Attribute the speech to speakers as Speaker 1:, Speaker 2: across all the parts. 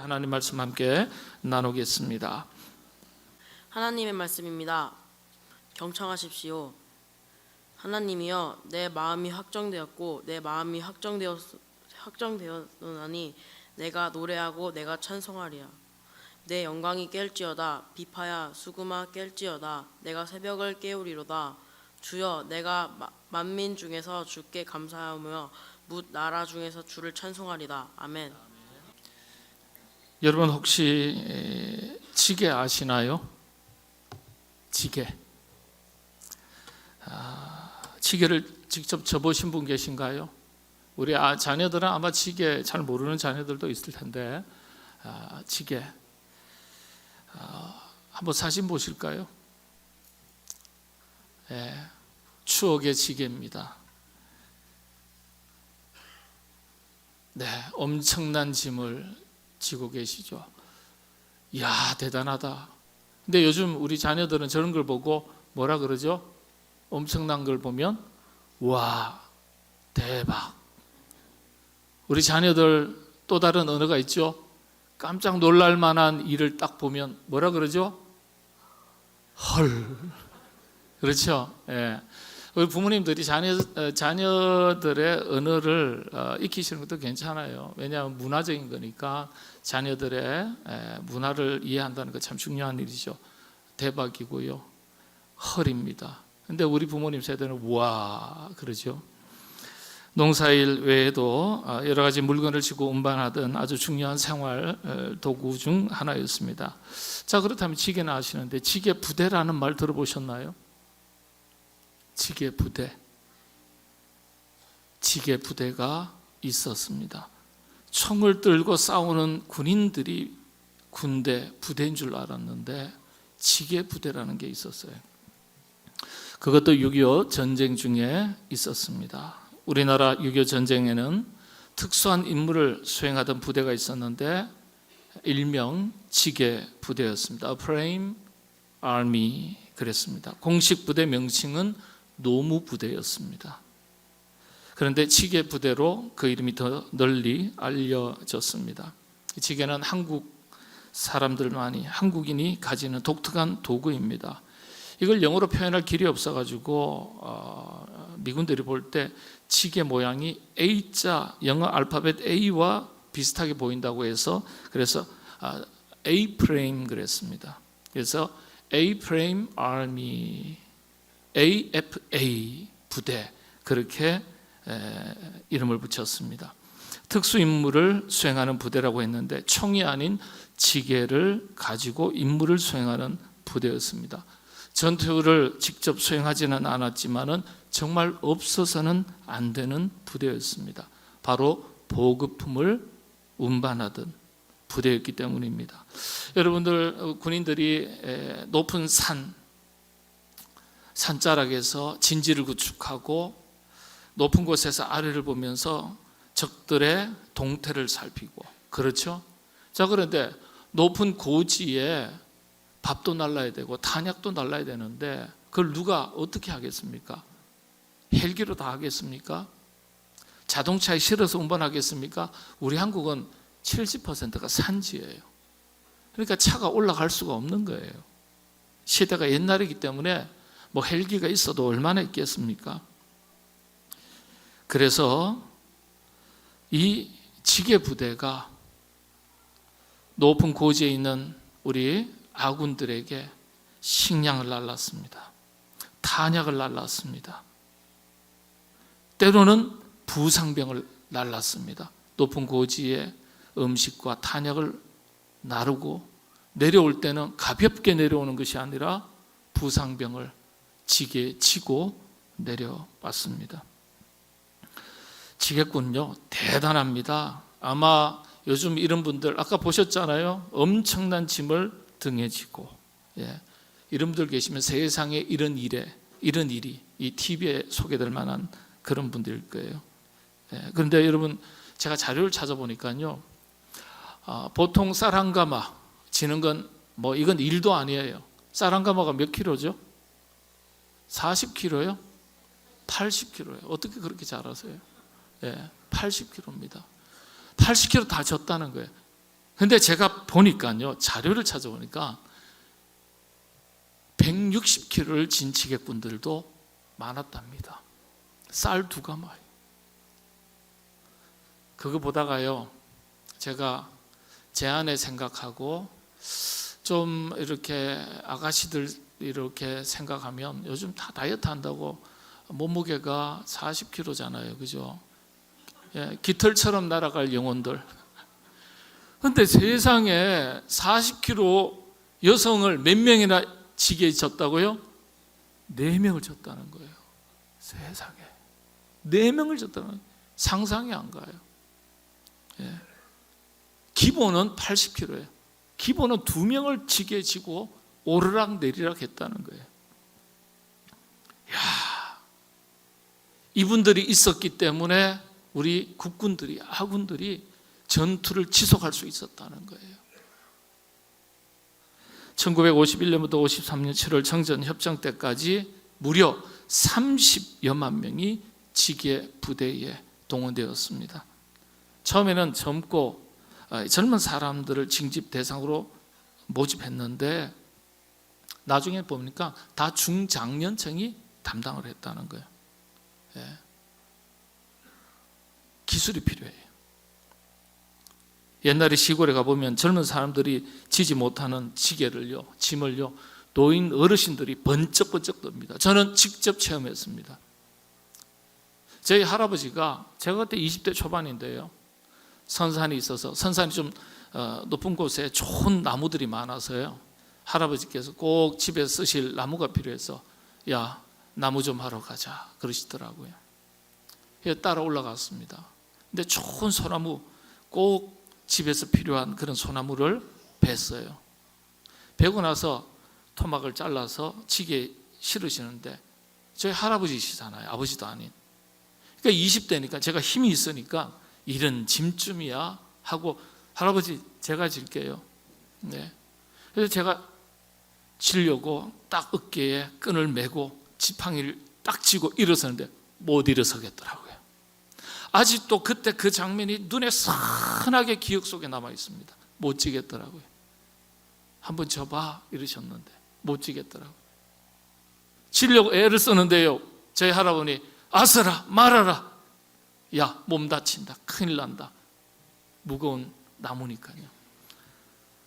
Speaker 1: 하나님 말씀 함께 나누겠습니다.
Speaker 2: 하나님의 말씀입니다. 경청하십시오. 하나님이여, 내 마음이 확정되었고 내 마음이 확정되었으니 내가 노래하고 내가 찬송하리라. 내 영광이 깰지어다. 비파야 수금아 깰지어다. 내가 새벽을 깨우리로다. 주여, 내가 만민 중에서 주께 감사하며 뭇 나라 중에서 주를 찬송하리다. 아멘.
Speaker 1: 여러분 혹시 지게 아시나요? 지게. 지게를 직접 접으신 분 계신가요? 우리 자녀들은 아마 지게 잘 모르는 자녀들도 있을 텐데, 지게 한번 사진 보실까요? 추억의 지게입니다. 네, 엄청난 짐을 지고 계시죠. 이야, 대단하다. 근데 요즘 우리 자녀들은 저런 걸 보고 뭐라 그러죠? 엄청난 걸 보면 와, 대박. 우리 자녀들 또 다른 언어가 있죠. 깜짝 놀랄 만한 일을 딱 보면 뭐라 그러죠? 헐. 그렇죠? 예. 우리 부모님들이 자녀들의 언어를 익히시는 것도 괜찮아요. 왜냐하면 문화적인 거니까 자녀들의 문화를 이해한다는 거 참 중요한 일이죠. 대박이고요. 헐입니다. 근데 우리 부모님 세대는 와 그러죠. 농사일 외에도 여러 가지 물건을 지고 운반하던 아주 중요한 생활 도구 중 하나였습니다. 자, 그렇다면 지게는 아시는데 지게 부대라는 말 들어보셨나요? 지게 부대. 지게 부대가 있었습니다. 총을 들고 싸우는 군인들이 군대, 부대인 줄 알았는데 지게 부대라는 게 있었어요. 그것도 6.25 전쟁 중에 있었습니다. 우리나라 6.25 전쟁에는 특수한 임무를 수행하던 부대가 있었는데 일명 지게 부대였습니다. Frame Army 그랬습니다. 공식 부대 명칭은 노무 부대였습니다. 그런데 지게 부대로 그 이름이 더 널리 알려졌습니다. 지게는 한국 사람들만이, 한국인이 가지는 독특한 도구입니다. 이걸 영어로 표현할 길이 없어가지고 미군들이 볼 때 지게 모양이 A자, 영어 알파벳 A와 비슷하게 보인다고 해서 그래서 A-frame 그랬습니다. 그래서 A-frame Army, AFA 부대 그렇게 이름을 붙였습니다. 특수 임무를 수행하는 부대라고 했는데 총이 아닌 지게를 가지고 임무를 수행하는 부대였습니다. 전투를 직접 수행하지는 않았지만은 정말 없어서는 안 되는 부대였습니다. 바로 보급품을 운반하던 부대였기 때문입니다. 여러분들 군인들이 높은 산자락에서 진지를 구축하고 높은 곳에서 아래를 보면서 적들의 동태를 살피고 그렇죠? 자, 그런데 높은 고지에 밥도 날라야 되고 탄약도 날라야 되는데 그걸 누가 어떻게 하겠습니까? 헬기로 다 하겠습니까? 자동차에 실어서 운반하겠습니까? 우리 한국은 70%가 산지예요. 그러니까 차가 올라갈 수가 없는 거예요. 시대가 옛날이기 때문에 뭐 헬기가 있어도 얼마나 있겠습니까? 그래서 이 지게 부대가 높은 고지에 있는 우리 아군들에게 식량을 날랐습니다. 탄약을 날랐습니다. 때로는 부상병을 날랐습니다. 높은 고지에 음식과 탄약을 나르고 내려올 때는 가볍게 내려오는 것이 아니라 부상병을 지게에 지고 내려왔습니다. 지게꾼요, 대단합니다. 아마 요즘 이런 분들 아까 보셨잖아요. 엄청난 짐을 등에 지고 이런 분들 계시면 세상에 이런 일이 이 TV에 소개될 만한 그런 분들일 거예요. 그런데 여러분 제가 자료를 찾아보니까요, 보통 쌀 한 가마 지는 건 뭐 이건 일도 아니에요. 쌀 한 가마가 몇 킬로죠? 40kg요? 80kg요. 어떻게 그렇게 잘 아세요? 80kg입니다. 80kg 다 졌다는 거예요. 근데 제가 보니까요, 자료를 찾아보니까 160kg를 진 지객분들도 많았답니다. 쌀 2가마이. 그거 보다가요, 제가 제 안에 생각하고 좀 이렇게 아가씨들 이렇게 생각하면 요즘 다 다이어트 한다고 몸무게가 40kg잖아요. 그죠? 예, 깃털처럼 날아갈 영혼들. 근데 세상에 40kg 여성을 몇 명이나 지게 졌다고요? 4명을 졌다는 거예요. 세상에 4명을 졌다는 거예요. 상상이 안 가요. 예. 기본은 80kg예요. 기본은 2명을 지게 지고 오르락 내리락 했다는 거예요. 야, 이분들이 있었기 때문에 우리 국군들이, 아군들이 전투를 지속할 수 있었다는 거예요. 1951년부터 53년 7월 정전 협정 때까지 무려 30여만 명이 지게 부대에 동원되었습니다. 처음에는 젊은 사람들을 징집 대상으로 모집했는데 나중에 보니까 다 중장년층이 담당을 했다는 거예요. 예. 기술이 필요해요. 옛날에 시골에 가보면 젊은 사람들이 지지 못하는 지게를요, 짐을요, 노인 어르신들이 번쩍번쩍 듭니다. 저는 직접 체험했습니다. 저희 할아버지가, 제가 그때 20대 초반인데요, 선산이 있어서, 선산이 좀 높은 곳에 좋은 나무들이 많아서요, 할아버지께서 꼭 집에 쓰실 나무가 필요해서 야, 나무 좀 하러 가자 그러시더라고요. 따라 올라갔습니다. 근데 좋은 소나무, 꼭 집에서 필요한 그런 소나무를 뱄어요. 베고 나서 토막을 잘라서 지게에 실으시는데 저희 할아버지시잖아요. 아버지도 아닌. 그러니까 20대니까 제가 힘이 있으니까 이런 짐쯤이야 하고 할아버지 제가 질게요. 네. 그래서 제가 지려고 딱 어깨에 끈을 메고 지팡이를 딱 쥐고 일어서는데 못 일어서겠더라고요. 아직도 그때 그 장면이 눈에 선하게 기억 속에 남아 있습니다. 못 지겠더라고요. 한번 져봐 이러셨는데 못 지겠더라고요. 지려고 애를 쓰는데요, 저희 할아버니 아서라 말아라. 야, 몸 다친다, 큰일 난다. 무거운 나무니까요.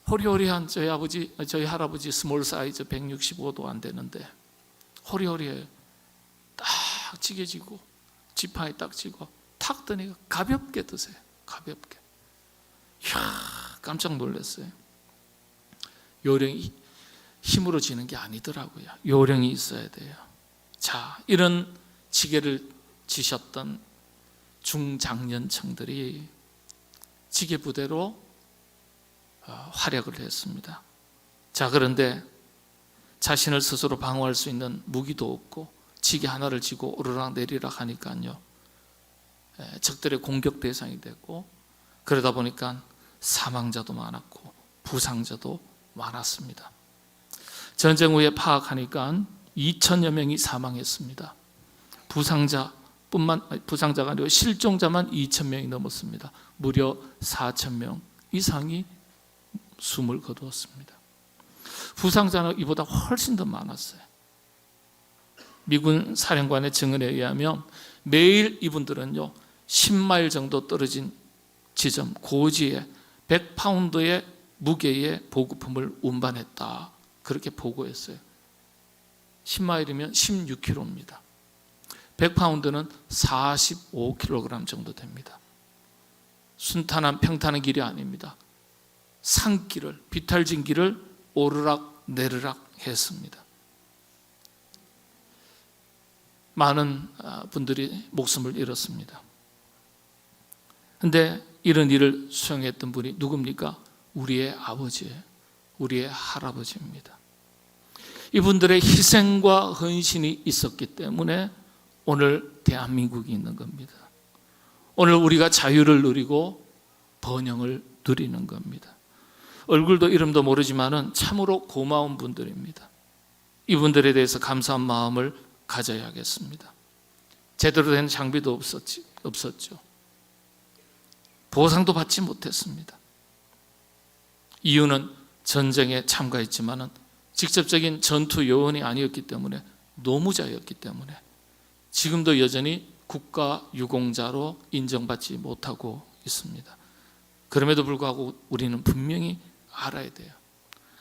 Speaker 1: 호리호리한 저희 할아버지 스몰 사이즈 165도 안 되는데 호리호리해요. 딱 지게지고 지팡이 딱 쥐고 탁 드니까 가볍게 드세요. 가볍게. 이야, 깜짝 놀랐어요. 요령이 힘으로 지는 게 아니더라고요. 요령이 있어야 돼요. 자, 이런 지게를 지셨던 중장년층들이 지게 부대로 활약을 했습니다. 자, 그런데 자신을 스스로 방어할 수 있는 무기도 없고 지게 하나를 쥐고 오르락 내리락 하니까요, 적들의 공격 대상이 됐고, 그러다 보니까 사망자도 많았고 부상자도 많았습니다. 전쟁 후에 파악하니까 2천여 명이 사망했습니다. 부상자가 아니고 실종자만 2천 명이 넘었습니다. 무려 4천 명 이상이 숨을 거두었습니다. 부상자는 이보다 훨씬 더 많았어요. 미군 사령관의 증언에 의하면 매일 이분들은요 10마일 정도 떨어진 지점 고지에 100파운드의 무게의 보급품을 운반했다, 그렇게 보고했어요. 10마일이면 16kg입니다. 100파운드는 45kg 정도 됩니다. 순탄한 평탄한 길이 아닙니다. 산길을, 비탈진 길을 오르락 내리락 했습니다. 많은 분들이 목숨을 잃었습니다. 그런데 이런 일을 수행했던 분이 누굽니까? 우리의 아버지예요. 우리의 할아버지입니다. 이분들의 희생과 헌신이 있었기 때문에 오늘 대한민국이 있는 겁니다. 오늘 우리가 자유를 누리고 번영을 누리는 겁니다. 얼굴도 이름도 모르지만은 참으로 고마운 분들입니다. 이분들에 대해서 감사한 마음을 가져야겠습니다. 제대로 된 장비도 없었죠. 보상도 받지 못했습니다. 이유는 전쟁에 참가했지만은 직접적인 전투 요원이 아니었기 때문에 노무자였기 때문에 지금도 여전히 국가 유공자로 인정받지 못하고 있습니다. 그럼에도 불구하고 우리는 분명히 알아야 돼요.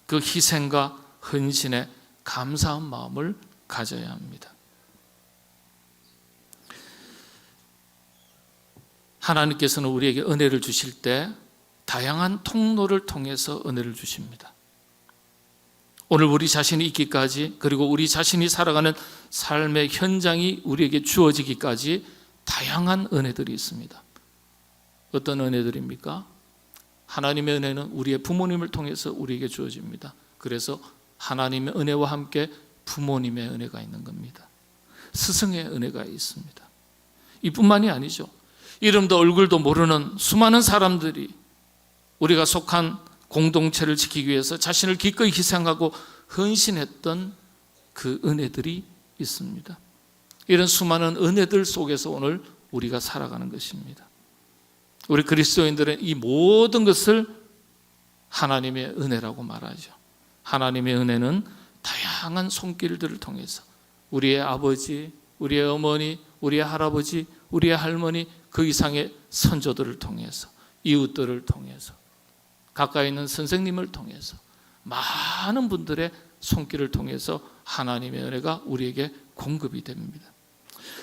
Speaker 1: 그 희생과 헌신에 감사한 마음을 가져야 합니다. 하나님께서는 우리에게 은혜를 주실 때 다양한 통로를 통해서 은혜를 주십니다. 오늘 우리 자신이 있기까지, 그리고 우리 자신이 살아가는 삶의 현장이 우리에게 주어지기까지 다양한 은혜들이 있습니다. 어떤 은혜들입니까? 하나님의 은혜는 우리의 부모님을 통해서 우리에게 주어집니다. 그래서 하나님의 은혜와 함께 부모님의 은혜가 있는 겁니다. 스승의 은혜가 있습니다. 이뿐만이 아니죠. 이름도 얼굴도 모르는 수많은 사람들이 우리가 속한 공동체를 지키기 위해서 자신을 기꺼이 희생하고 헌신했던 그 은혜들이 있습니다. 이런 수많은 은혜들 속에서 오늘 우리가 살아가는 것입니다. 우리 그리스도인들은 이 모든 것을 하나님의 은혜라고 말하죠. 하나님의 은혜는 다양한 손길들을 통해서 우리의 아버지, 우리의 어머니, 우리의 할아버지, 우리의 할머니, 그 이상의 선조들을 통해서, 이웃들을 통해서, 가까이 있는 선생님을 통해서, 많은 분들의 손길을 통해서 하나님의 은혜가 우리에게 공급이 됩니다.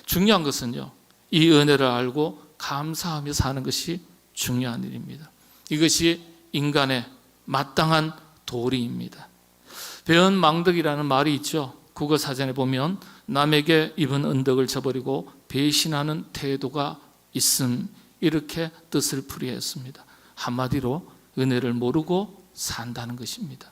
Speaker 1: 중요한 것은요, 이 은혜를 알고 감사하며 사는 것이 중요한 일입니다. 이것이 인간의 마땅한 도리입니다. 배은망덕이라는 말이 있죠. 국어사전에 보면 남에게 입은 은덕을 저버리고 배신하는 태도가 있음, 이렇게 뜻을 풀이했습니다. 한마디로 은혜를 모르고 산다는 것입니다.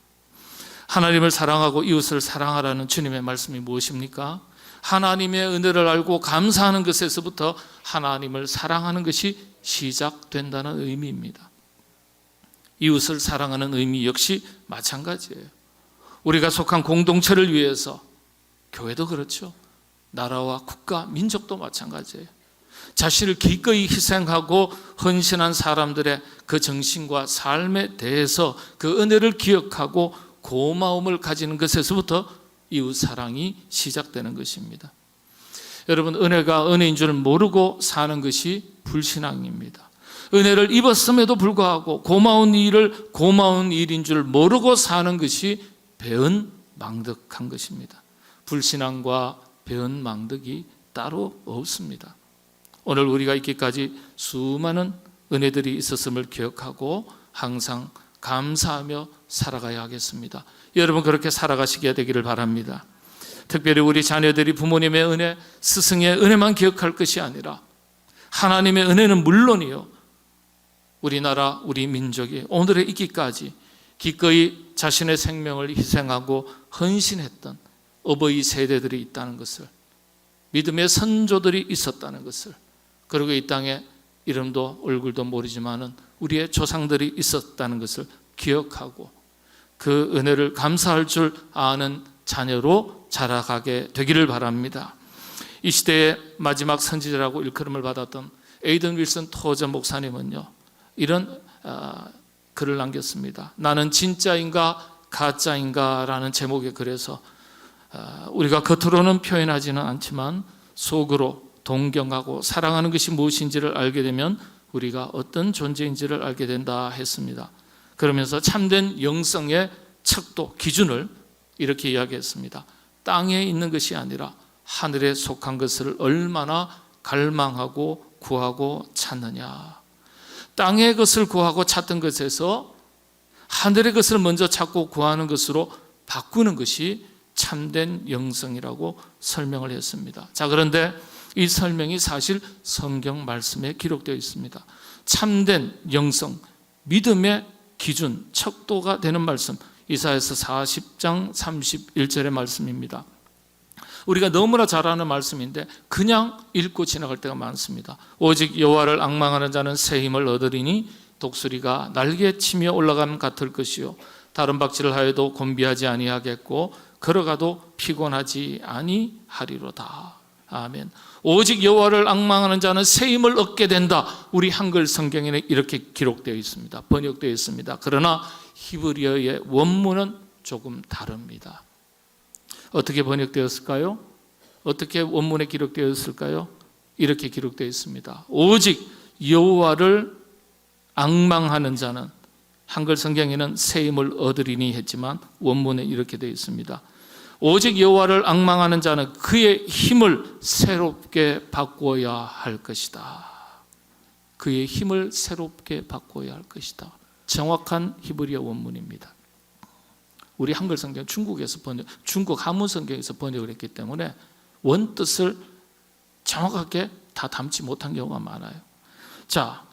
Speaker 1: 하나님을 사랑하고 이웃을 사랑하라는 주님의 말씀이 무엇입니까? 하나님의 은혜를 알고 감사하는 것에서부터 하나님을 사랑하는 것이 시작된다는 의미입니다. 이웃을 사랑하는 의미 역시 마찬가지예요. 우리가 속한 공동체를 위해서, 교회도 그렇죠. 나라와 국가, 민족도 마찬가지예요. 자신을 기꺼이 희생하고 헌신한 사람들의 그 정신과 삶에 대해서 그 은혜를 기억하고 고마움을 가지는 것에서부터 이웃 사랑이 시작되는 것입니다. 여러분, 은혜가 은혜인 줄 모르고 사는 것이 불신앙입니다. 은혜를 입었음에도 불구하고 고마운 일을 고마운 일인 줄 모르고 사는 것이 배은망덕한 것입니다. 불신앙과 배은망덕이 따로 없습니다. 오늘 우리가 있기까지 수많은 은혜들이 있었음을 기억하고 항상 감사하며 살아가야 하겠습니다. 여러분, 그렇게 살아가시게 되기를 바랍니다. 특별히 우리 자녀들이 부모님의 은혜, 스승의 은혜만 기억할 것이 아니라 하나님의 은혜는 물론이요, 우리나라, 우리 민족이 오늘에 있기까지 기꺼이 자신의 생명을 희생하고 헌신했던 어버이 세대들이 있다는 것을, 믿음의 선조들이 있었다는 것을, 그리고 이 땅에 이름도 얼굴도 모르지만은 우리의 조상들이 있었다는 것을 기억하고 그 은혜를 감사할 줄 아는 자녀로 자라가게 되기를 바랍니다. 이 시대의 마지막 선지자라고 일컬음을 받았던 에이든 윌슨 토저 목사님은요, 이런 글을 남겼습니다. 나는 진짜인가 가짜인가 라는 제목의 글에서 우리가 겉으로는 표현하지는 않지만 속으로 동경하고 사랑하는 것이 무엇인지를 알게 되면 우리가 어떤 존재인지를 알게 된다 했습니다. 그러면서 참된 영성의 척도, 기준을 이렇게 이야기했습니다. 땅에 있는 것이 아니라 하늘에 속한 것을 얼마나 갈망하고 구하고 찾느냐. 땅의 것을 구하고 찾던 것에서 하늘의 것을 먼저 찾고 구하는 것으로 바꾸는 것이 참된 영성이라고 설명을 했습니다. 자, 그런데 이 설명이 사실 성경 말씀에 기록되어 있습니다. 참된 영성, 믿음의 기준, 척도가 되는 말씀, 이사야서 40장 31절의 말씀입니다. 우리가 너무나 잘 아는 말씀인데 그냥 읽고 지나갈 때가 많습니다. 오직 여호와를 앙망하는 자는 새 힘을 얻으리니 독수리가 날개치며 올라가는 같을 것이요 다른 박질을 하여도 곤비하지 아니하겠고 걸어가도 피곤하지 아니하리로다. 아멘. 오직 여호와를 앙망하는 자는 새 힘을 얻게 된다. 우리 한글 성경에는 이렇게 기록되어 있습니다. 번역되어 있습니다. 그러나 히브리어의 원문은 조금 다릅니다. 어떻게 번역되었을까요? 어떻게 원문에 기록되었을까요? 이렇게 기록되어 있습니다. 오직 여호와를 앙망하는 자는, 한글 성경에는 새 힘을 얻으리니 했지만 원문에 이렇게 되어 있습니다. 오직 여호와를 앙망하는 자는 그의 힘을 새롭게 바꾸어야 할 것이다. 그의 힘을 새롭게 바꾸어야 할 것이다. 정확한 히브리어 원문입니다. 우리 한글 성경 중국 한문 성경에서 번역을 했기 때문에 원뜻을 정확하게 다 담지 못한 경우가 많아요. 자,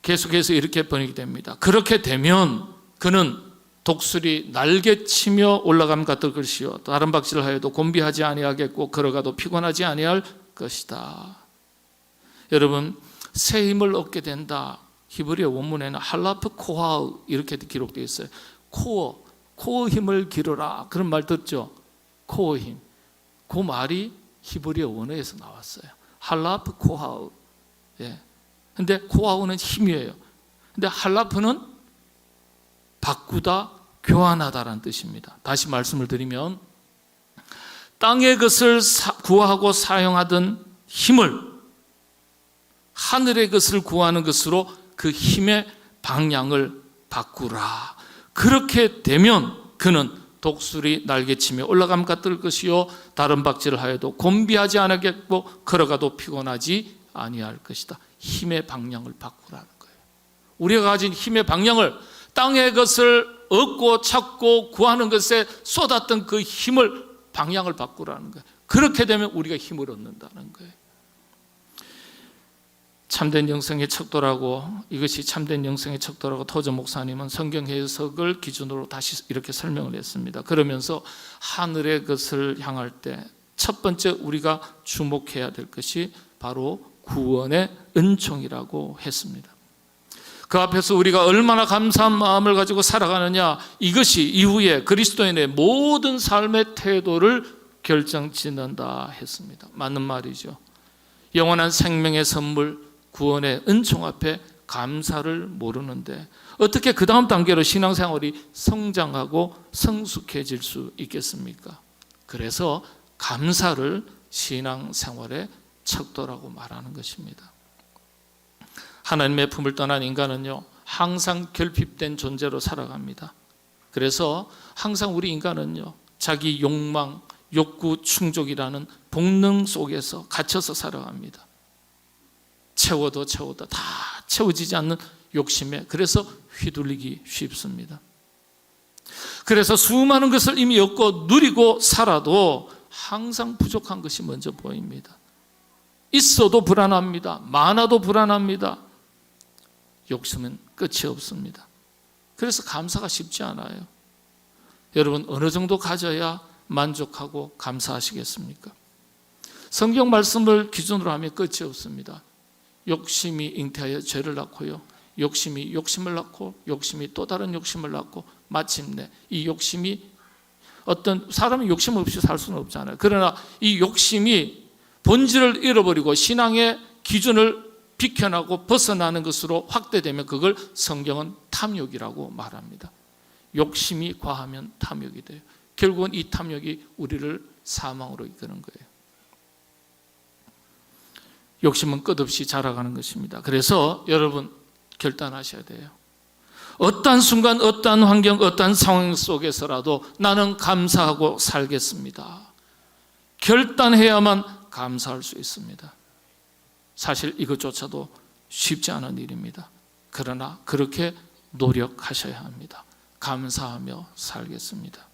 Speaker 1: 계속해서 이렇게 번역이 됩니다. 그렇게 되면 그는 독수리 날개치며 올라감 같을 것이요 다른 박질을 하여도 곤비하지 아니하겠고 걸어가도 피곤하지 아니할 것이다. 여러분, 새 힘을 얻게 된다. 히브리어 원문에는 할라프 코하우 이렇게 기록되어 있어요. 코어 힘을 기르라, 그런 말 듣죠? 코어 힘. 그 말이 히브리어 원어에서 나왔어요. 할라프 코하우. 예. 근데 코하우는 힘이에요. 근데 할라프는 바꾸다, 교환하다라는 뜻입니다. 다시 말씀을 드리면 땅의 것을 구하고 사용하던 힘을 하늘의 것을 구하는 것으로 그 힘의 방향을 바꾸라. 그렇게 되면 그는 독수리 날개치며 올라감 같을 것이요 다른 박질을 하여도 곤비하지 않겠고 걸어가도 피곤하지 아니할 것이다. 힘의 방향을 바꾸라는 거예요. 우리가 가진 힘의 방향을, 땅의 것을 얻고 찾고 구하는 것에 쏟았던 그 힘을, 방향을 바꾸라는 거예요. 그렇게 되면 우리가 힘을 얻는다는 거예요. 참된 영성의 척도라고, 이것이 참된 영성의 척도라고 토저 목사님은 성경 해석을 기준으로 다시 이렇게 설명을 했습니다. 그러면서 하늘의 것을 향할 때 첫 번째 우리가 주목해야 될 것이 바로 구원의 은총이라고 했습니다. 그 앞에서 우리가 얼마나 감사한 마음을 가지고 살아가느냐, 이것이 이후에 그리스도인의 모든 삶의 태도를 결정짓는다 했습니다. 맞는 말이죠. 영원한 생명의 선물, 구원의 은총 앞에 감사를 모르는데 어떻게 그 다음 단계로 신앙생활이 성장하고 성숙해질 수 있겠습니까? 그래서 감사를 신앙생활의 척도라고 말하는 것입니다. 하나님의 품을 떠난 인간은요, 항상 결핍된 존재로 살아갑니다. 그래서 항상 우리 인간은요, 자기 욕망, 욕구 충족이라는 본능 속에서 갇혀서 살아갑니다. 채워도 다 채워지지 않는 욕심에, 그래서 휘둘리기 쉽습니다. 그래서 수많은 것을 이미 얻고 누리고 살아도 항상 부족한 것이 먼저 보입니다. 있어도 불안합니다. 많아도 불안합니다. 욕심은 끝이 없습니다. 그래서 감사가 쉽지 않아요. 여러분, 어느 정도 가져야 만족하고 감사하시겠습니까? 성경 말씀을 기준으로 하면 끝이 없습니다. 욕심이 잉태하여 죄를 낳고요, 욕심이 욕심을 낳고, 욕심이 또 다른 욕심을 낳고, 마침내 이 욕심이, 어떤 사람은 욕심 없이 살 수는 없잖아요. 그러나 이 욕심이 본질을 잃어버리고 신앙의 기준을 비켜나고 벗어나는 것으로 확대되면 그걸 성경은 탐욕이라고 말합니다. 욕심이 과하면 탐욕이 돼요. 결국은 이 탐욕이 우리를 사망으로 이끄는 거예요. 욕심은 끝없이 자라가는 것입니다. 그래서 여러분, 결단하셔야 돼요. 어떠한 순간, 어떠한 환경, 어떠한 상황 속에서라도 나는 감사하고 살겠습니다. 결단해야만 감사할 수 있습니다. 사실 이것조차도 쉽지 않은 일입니다. 그러나 그렇게 노력하셔야 합니다. 감사하며 살겠습니다.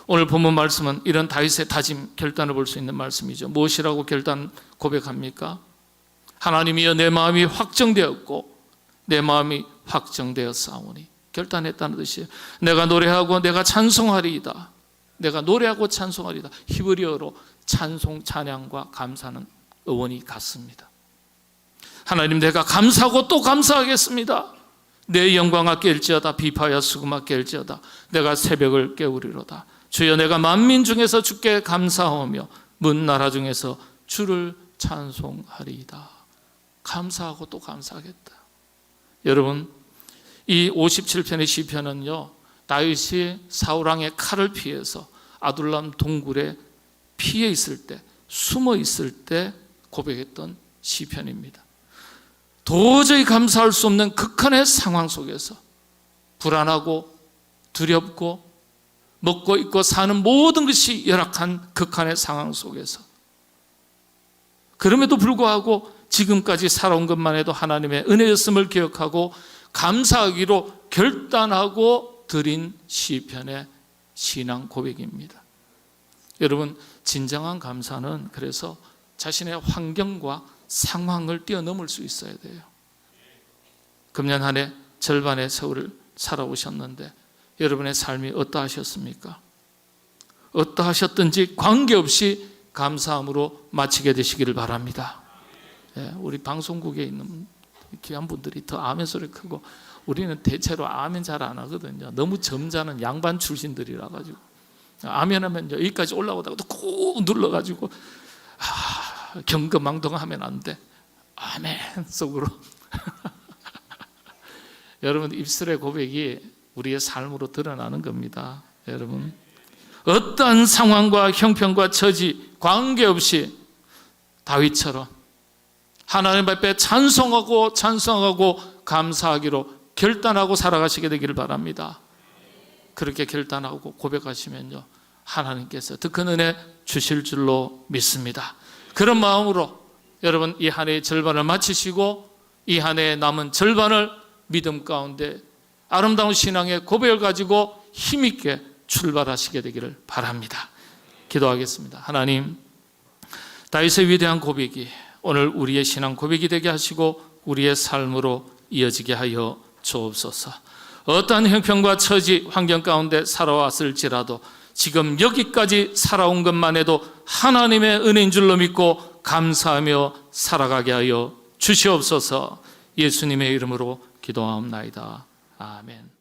Speaker 1: 오늘 본문 말씀은 이런 다윗의 다짐, 결단을 볼 수 있는 말씀이죠. 무엇이라고 결단 고백합니까? 하나님이여, 내 마음이 확정되었고 내 마음이 확정되었사오니. 결단했다는 뜻이에요. 내가 노래하고 내가 찬송하리이다. 내가 노래하고 찬송하리이다. 히브리어로 찬송, 찬양과 감사는 어원이 같습니다. 하나님, 내가 감사하고 또 감사하겠습니다. 내 영광아 깰지어다, 비파야 수금아 깰지어다. 내가 새벽을 깨우리로다. 주여, 내가 만민 중에서 주께 감사하며 문 나라 중에서 주를 찬송하리이다. 감사하고 또 감사하겠다. 여러분, 이 57편의 시편은요, 다윗이 사울왕의 칼을 피해서 아둘람 동굴에 피해 있을 때, 숨어 있을 때 고백했던 시편입니다. 도저히 감사할 수 없는 극한의 상황 속에서 불안하고 두렵고 먹고 입고 사는 모든 것이 열악한 극한의 상황 속에서, 그럼에도 불구하고 지금까지 살아온 것만 해도 하나님의 은혜였음을 기억하고 감사하기로 결단하고 드린 시편의 신앙 고백입니다. 여러분, 진정한 감사는 그래서 자신의 환경과 상황을 뛰어넘을 수 있어야 돼요. 금년 한 해 절반의 세월을 살아오셨는데 여러분의 삶이 어떠하셨습니까? 어떠하셨든지 관계없이 감사함으로 마치게 되시기를 바랍니다. 우리 방송국에 있는 귀한 분들이 더 아멘 소리 크고, 우리는 대체로 아멘 잘 안 하거든요. 너무 점잖은 양반 출신들이라 가지고 아멘 하면 여기까지 올라오다가 또 꾹 눌러가지고 경거망동하면 안 돼. 아멘 속으로. 여러분, 입술의 고백이 우리의 삶으로 드러나는 겁니다. 여러분, 어떠한 상황과 형편과 처지 관계없이 다윗처럼 하나님 앞에 찬송하고 감사하기로 결단하고 살아가시게 되기를 바랍니다. 그렇게 결단하고 고백하시면요, 하나님께서 더 큰 은혜 주실 줄로 믿습니다. 그런 마음으로 여러분, 이 한 해의 절반을 마치시고 이 한 해의 남은 절반을 믿음 가운데 아름다운 신앙의 고백을 가지고 힘있게 출발하시게 되기를 바랍니다. 기도하겠습니다. 하나님, 다윗의 위대한 고백이 오늘 우리의 신앙 고백이 되게 하시고 우리의 삶으로 이어지게 하여 주옵소서. 어떠한 형편과 처지 환경 가운데 살아왔을지라도 지금 여기까지 살아온 것만 해도 하나님의 은혜인 줄로 믿고 감사하며 살아가게 하여 주시옵소서. 예수님의 이름으로 기도하옵나이다. 아멘.